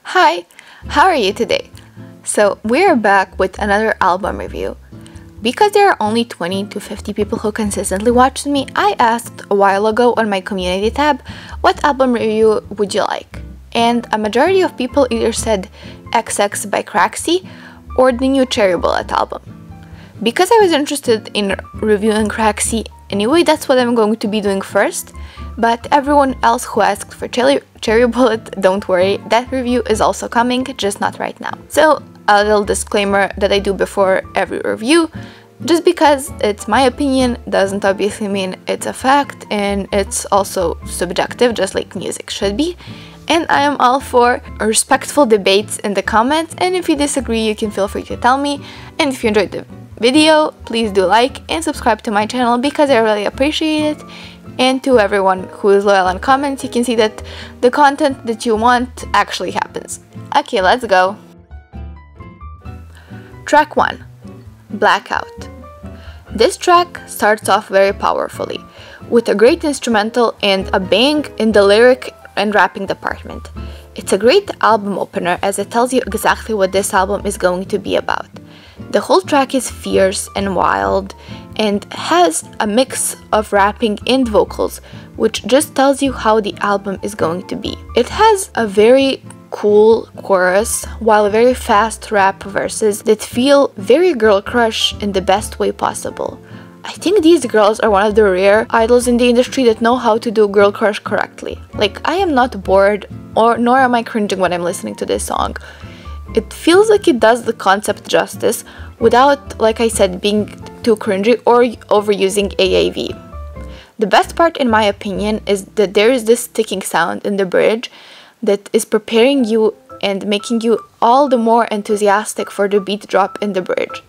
Hi, how are you today? So we're back with another album review. Because there are only 20 to 50 people who consistently watch me, I asked a while ago on my community tab, what album review would you like? And a majority of people either said XX by Craxy or the new Cherry Bullet album. Because I was interested in reviewing Craxy anyway, that's what I'm going to be doing first. But everyone else who asked for Cherry Bullet, don't worry, that review is also coming, just not right now. So, a little disclaimer that I do before every review, just because it's my opinion doesn't obviously mean it's a fact, and it's also subjective, just like music should be. And I am all for respectful debates in the comments, and if you disagree, you can feel free to tell me. And if you enjoyed the video, please do like and subscribe to my channel because I really appreciate it. And to everyone who is loyal and comments, you can see that the content that you want actually happens. Okay, let's go. Track 1. Blackout. This track starts off very powerfully, with a great instrumental and a bang in the lyric and rapping department. It's a great album opener as it tells you exactly what this album is going to be about. The whole track is fierce and wild and has a mix of rapping and vocals, which just tells you how the album is going to be. It has a very cool chorus, while very fast rap verses that feel very girl crush in the best way possible. I think these girls are one of the rare idols in the industry that know how to do girl crush correctly. Like, I am not bored nor am I cringing when I'm listening to this song. It feels like it does the concept justice without, like I said, being too cringy or overusing AAV. The best part, in my opinion, is that there is this ticking sound in the bridge that is preparing you and making you all the more enthusiastic for the beat drop in the bridge.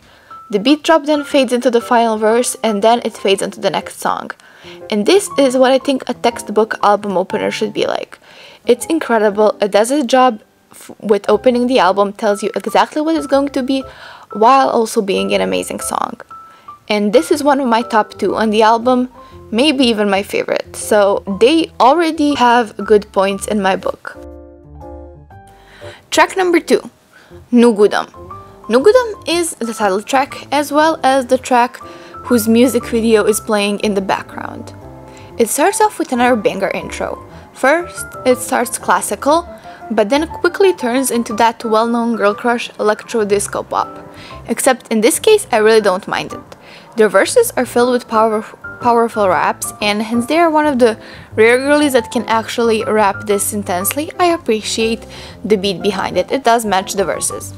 The beat drop then fades into the final verse and then it fades into the next song. And this is what I think a textbook album opener should be like. It's incredible, it does its job with opening the album, tells you exactly what it's going to be, while also being an amazing song. And this is one of my top 2 on the album, maybe even my favorite, so they already have good points in my book. Track number 2, Nugudam. Nugudam is the title track as well as the track whose music video is playing in the background. It starts off with another banger intro. First, it starts classical, but then quickly turns into that well-known girl crush electro disco pop. Except in this case, I really don't mind it. Their verses are filled with powerful raps, and hence they are one of the rare girlies that can actually rap this intensely. I appreciate the beat behind it, it does match the verses.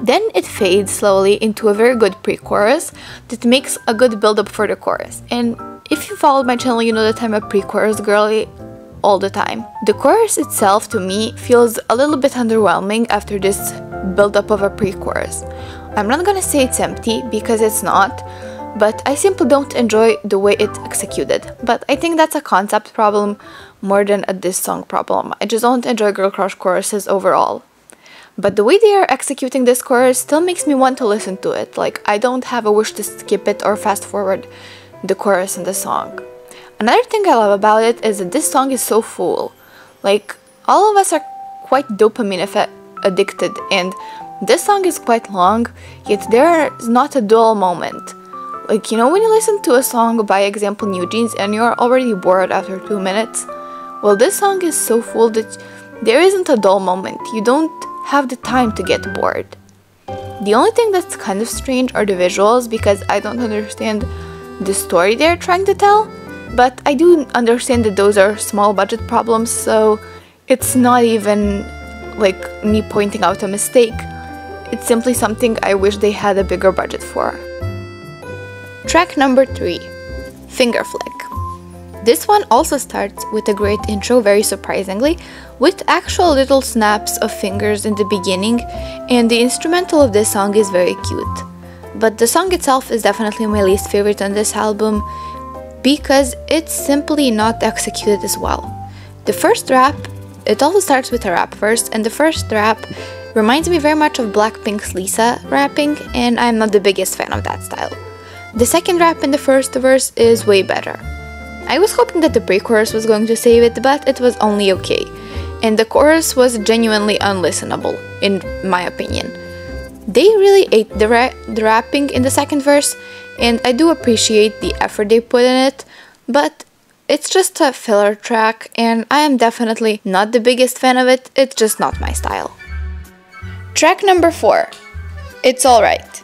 Then it fades slowly into a very good pre-chorus that makes a good build-up for the chorus. And if you followed my channel, you know that I'm a pre-chorus girly all the time. The chorus itself, to me, feels a little bit underwhelming after this build-up of a pre-chorus. I'm not gonna say it's empty, because it's not, but I simply don't enjoy the way it's executed. But I think that's a concept problem more than a diss song problem. I just don't enjoy girl crush choruses overall. But the way they are executing this chorus still makes me want to listen to it. Like, I don't have a wish to skip it or fast forward the chorus in the song. Another thing I love about it is that this song is so full. Like, all of us are quite dopamine addicted, and this song is quite long, yet there is not a dull moment. Like, you know, when you listen to a song, by example New Jeans, and you're already bored after 2 minutes? Well, this song is so full that there isn't a dull moment. You don't have the time to get bored. The only thing that's kind of strange are the visuals, because I don't understand the story they're trying to tell. But I do understand that those are small budget problems, so it's not even like me pointing out a mistake. It's simply something I wish they had a bigger budget for. Track number 3, Finger Flick. This one also starts with a great intro, very surprisingly, with actual little snaps of fingers in the beginning, and the instrumental of this song is very cute. But the song itself is definitely my least favorite on this album, because it's simply not executed as well. The first rap, it also starts with a rap verse, and the first rap reminds me very much of Blackpink's Lisa rapping, and I'm not the biggest fan of that style. The second rap in the first verse is way better. I was hoping that the pre-chorus was going to save it, but it was only okay. and the chorus was genuinely unlistenable, in my opinion. They really ate the rapping in the second verse, and I do appreciate the effort they put in it, but it's just a filler track, and I am definitely not the biggest fan of it. It's just not my style. Track number 4, It's Alright.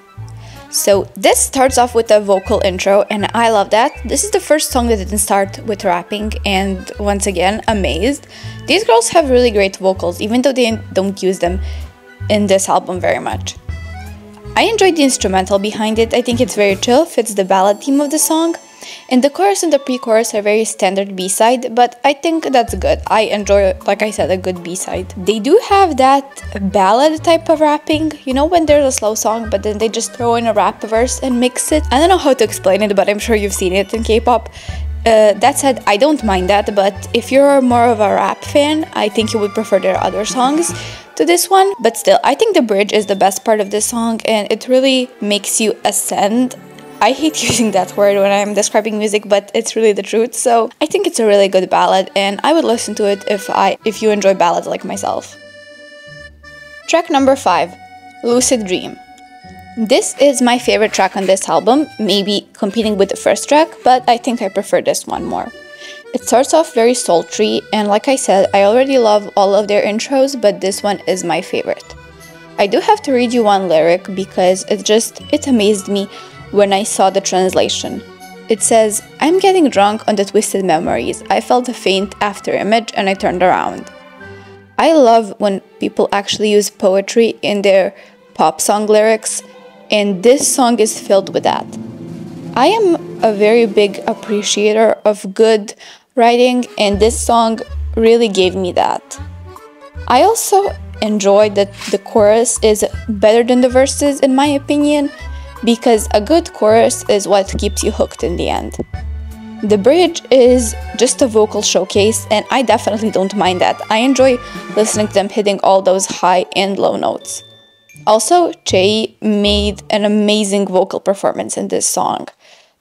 So this starts off with a vocal intro, and I love that. This is the first song that didn't start with rapping, and once again, amazed. These girls have really great vocals, even though they don't use them in this album very much. I enjoyed the instrumental behind it. I think it's very chill, fits the ballad theme of the song. And the chorus and the pre-chorus are very standard B-side, but I think that's good. I enjoy, like I said, a good B-side. They do have that ballad type of rapping, you know, when there's a slow song, but then they just throw in a rap verse and mix it. I don't know how to explain it, but I'm sure you've seen it in K-pop. That said, I don't mind that, but if you're more of a rap fan, I think you would prefer their other songs to this one. But still, I think the bridge is the best part of this song, and it really makes you ascend. I hate using that word when I'm describing music, but it's really the truth. So I think it's a really good ballad, and I would listen to it if you enjoy ballads like myself. Track number 5, Lucid Dream. This is my favorite track on this album, maybe competing with the first track, but I think I prefer this one more. It starts off very sultry, and like I said, I already love all of their intros, but this one is my favorite. I do have to read you one lyric because it amazed me when I saw the translation. It says, "I'm getting drunk on the twisted memories. I felt a faint after image and I turned around." I love when people actually use poetry in their pop song lyrics, and this song is filled with that. I am a very big appreciator of good writing, and this song really gave me that. I also enjoyed that the chorus is better than the verses, in my opinion, because a good chorus is what keeps you hooked in the end. The bridge is just a vocal showcase, and I definitely don't mind that. I enjoy listening to them hitting all those high and low notes. Also, Chae made an amazing vocal performance in this song.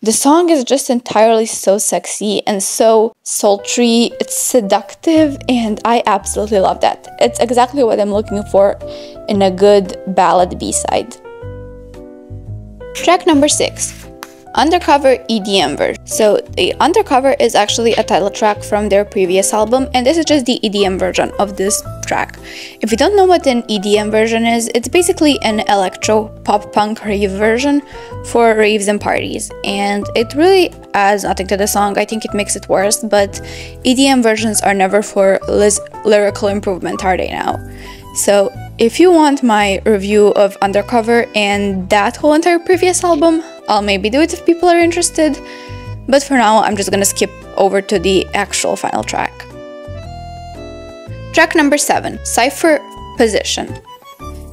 The song is just entirely so sexy and so sultry, it's seductive, and I absolutely love that. It's exactly what I'm looking for in a good ballad B-side. Track number 6, Undercover EDM version. So the Undercover is actually a title track from their previous album, and this is just the EDM version of this track. If you don't know what an EDM version is, it's basically an electro pop punk rave version for raves and parties, and it really adds nothing to the song. I think it makes it worse, but EDM versions are never for lyrical improvement, are they now? So if you want my review of Undercover and that whole entire previous album, I'll maybe do it if people are interested, but for now I'm just gonna skip over to the actual final track. Track number 7, Cypher Position.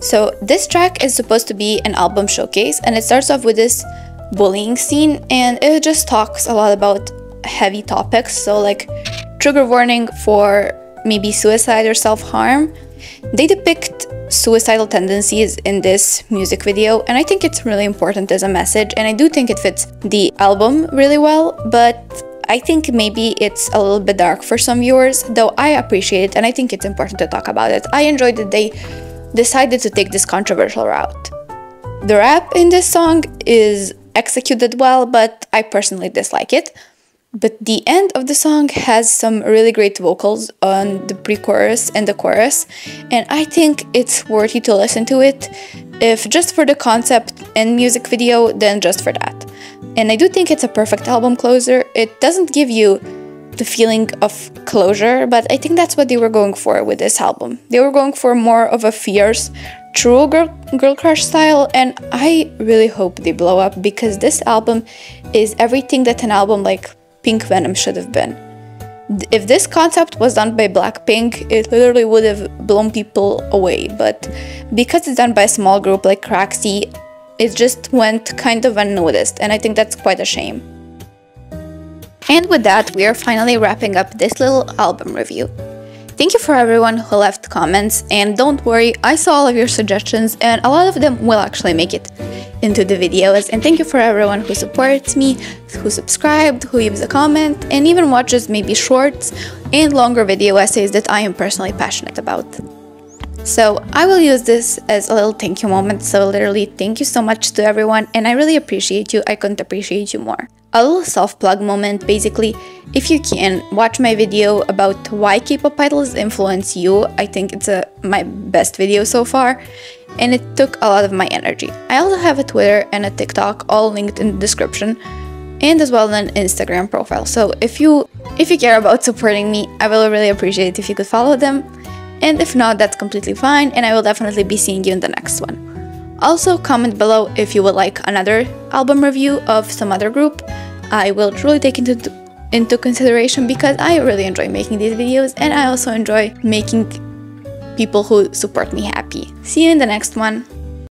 So this track is supposed to be an album showcase, and it starts off with this bullying scene, and it just talks a lot about heavy topics, so like trigger warning for maybe suicide or self-harm. They depict suicidal tendencies in this music video, and I think it's really important as a message, and I do think it fits the album really well, but I think maybe it's a little bit dark for some viewers, though I appreciate it and I think it's important to talk about it. I enjoyed that they decided to take this controversial route. The rap in this song is executed well, but I personally dislike it. But the end of the song has some really great vocals on the pre-chorus and the chorus, and I think it's worthy to listen to it, if just for the concept and music video, then just for that. And I do think it's a perfect album closer. It doesn't give you the feeling of closure, but I think that's what they were going for with this album. They were going for more of a fierce, true girl crush style, and I really hope they blow up, because this album is everything that an album like Pink Venom should have been. If this concept was done by Blackpink, it literally would have blown people away, but because it's done by a small group like Craxy, it just went kind of unnoticed, and I think that's quite a shame. And with that, we are finally wrapping up this little album review. Thank you for everyone who left comments, and don't worry, I saw all of your suggestions and a lot of them will actually make it into the videos, and thank you for everyone who supports me, who subscribed, who leaves a comment, and even watches maybe shorts and longer video essays that I am personally passionate about. So I will use this as a little thank you moment, so literally thank you so much to everyone, and I really appreciate you. I couldn't appreciate you more. A little self-plug moment, basically, if you can, watch my video about why K-pop idols influence you. I think it's my best video so far, and it took a lot of my energy. I also have a Twitter and a TikTok, all linked in the description, and as well an Instagram profile. So if you care about supporting me, I will really appreciate it if you could follow them. And if not, that's completely fine, and I will definitely be seeing you in the next one. Also, comment below if you would like another album review of some other group. I will truly take into consideration, because I really enjoy making these videos, and I also enjoy making people who support me happy. See you in the next one.